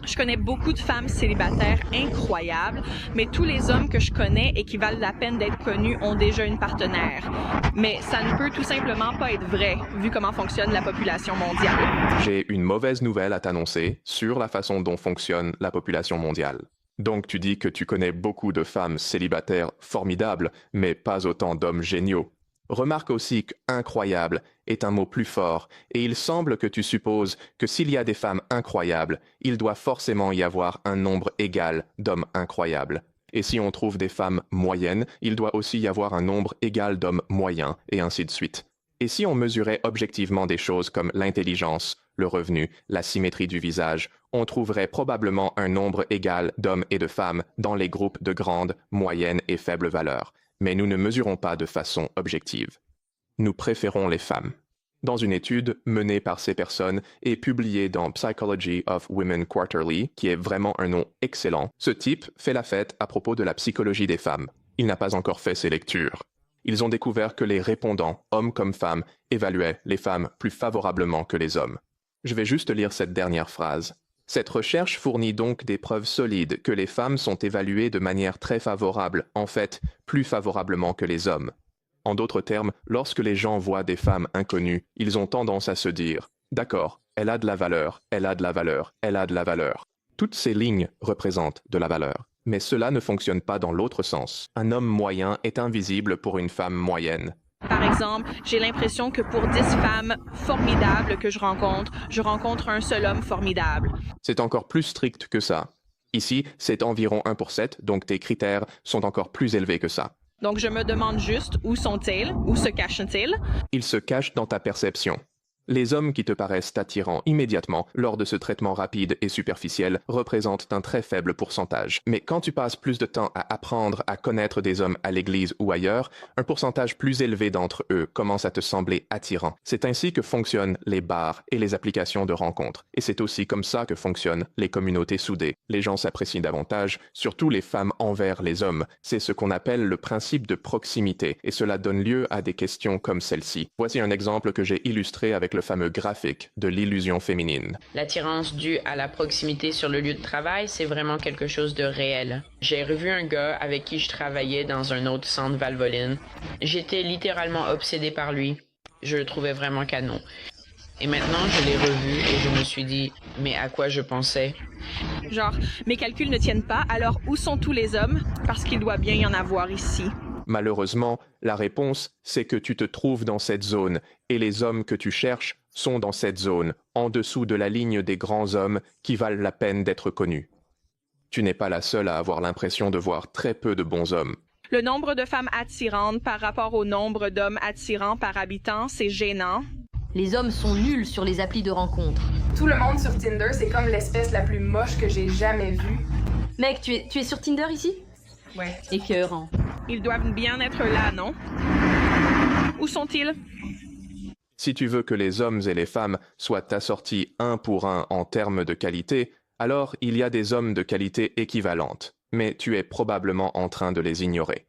Je connais beaucoup de femmes célibataires incroyables, mais tous les hommes que je connais et qui valent la peine d'être connus ont déjà une partenaire. Mais ça ne peut tout simplement pas être vrai, vu comment fonctionne la population mondiale. J'ai une mauvaise nouvelle à t'annoncer sur la façon dont fonctionne la population mondiale. Donc tu dis que tu connais beaucoup de femmes célibataires formidables, mais pas autant d'hommes géniaux. Remarque aussi que incroyable est un mot plus fort, et il semble que tu supposes que s'il y a des femmes incroyables, il doit forcément y avoir un nombre égal d'hommes incroyables. Et si on trouve des femmes moyennes, il doit aussi y avoir un nombre égal d'hommes moyens, et ainsi de suite. Et si on mesurait objectivement des choses comme l'intelligence, le revenu, la symétrie du visage, on trouverait probablement un nombre égal d'hommes et de femmes dans les groupes de grande, moyenne et faible valeur. Mais nous ne mesurons pas de façon objective. Nous préférons les femmes. Dans une étude menée par ces personnes et publiée dans Psychology of Women Quarterly, qui est vraiment un nom excellent, ce type fait la fête à propos de la psychologie des femmes. Il n'a pas encore fait ses lectures. Ils ont découvert que les répondants, hommes comme femmes, évaluaient les femmes plus favorablement que les hommes. Je vais juste lire cette dernière phrase. Cette recherche fournit donc des preuves solides que les femmes sont évaluées de manière très favorable, en fait, plus favorablement que les hommes. En d'autres termes, lorsque les gens voient des femmes inconnues, ils ont tendance à se dire « D'accord, elle a de la valeur, elle a de la valeur, elle a de la valeur ». Toutes ces lignes représentent de la valeur. Mais cela ne fonctionne pas dans l'autre sens. Un homme moyen est invisible pour une femme moyenne. Par exemple, j'ai l'impression que pour 10 femmes formidables que je rencontre un seul homme formidable. C'est encore plus strict que ça. Ici, c'est environ 1 pour 7, donc tes critères sont encore plus élevés que ça. Donc je me demande juste où sont-ils, où se cachent-ils? Ils se cachent dans ta perception. Les hommes qui te paraissent attirants immédiatement lors de ce traitement rapide et superficiel représentent un très faible pourcentage. Mais quand tu passes plus de temps à apprendre à connaître des hommes à l'église ou ailleurs, un pourcentage plus élevé d'entre eux commence à te sembler attirant. C'est ainsi que fonctionnent les bars et les applications de rencontres. Et c'est aussi comme ça que fonctionnent les communautés soudées. Les gens s'apprécient davantage, surtout les femmes envers les hommes. C'est ce qu'on appelle le principe de proximité, et cela donne lieu à des questions comme celle-ci. Voici un exemple que j'ai illustré avec le fameux graphique de l'illusion féminine. L'attirance due à la proximité sur le lieu de travail, c'est vraiment quelque chose de réel. J'ai revu un gars avec qui je travaillais dans un autre centre Valvoline. J'étais littéralement obsédée par lui. Je le trouvais vraiment canon. Et maintenant, je l'ai revu et je me suis dit, mais à quoi je pensais? Genre, mes calculs ne tiennent pas, alors où sont tous les hommes? Parce qu'il doit bien y en avoir ici. Malheureusement, la réponse, c'est que tu te trouves dans cette zone, et les hommes que tu cherches sont dans cette zone, en dessous de la ligne des grands hommes qui valent la peine d'être connus. Tu n'es pas la seule à avoir l'impression de voir très peu de bons hommes. Le nombre de femmes attirantes par rapport au nombre d'hommes attirants par habitant, c'est gênant. Les hommes sont nuls sur les applis de rencontres. Tout le monde sur Tinder, c'est comme l'espèce la plus moche que j'ai jamais vue. Mec, tu es sur Tinder ici? Ouais. Écœurant. Ils doivent bien être là, non? Où sont-ils? Si tu veux que les hommes et les femmes soient assortis un pour un en termes de qualité, alors il y a des hommes de qualité équivalente, mais tu es probablement en train de les ignorer.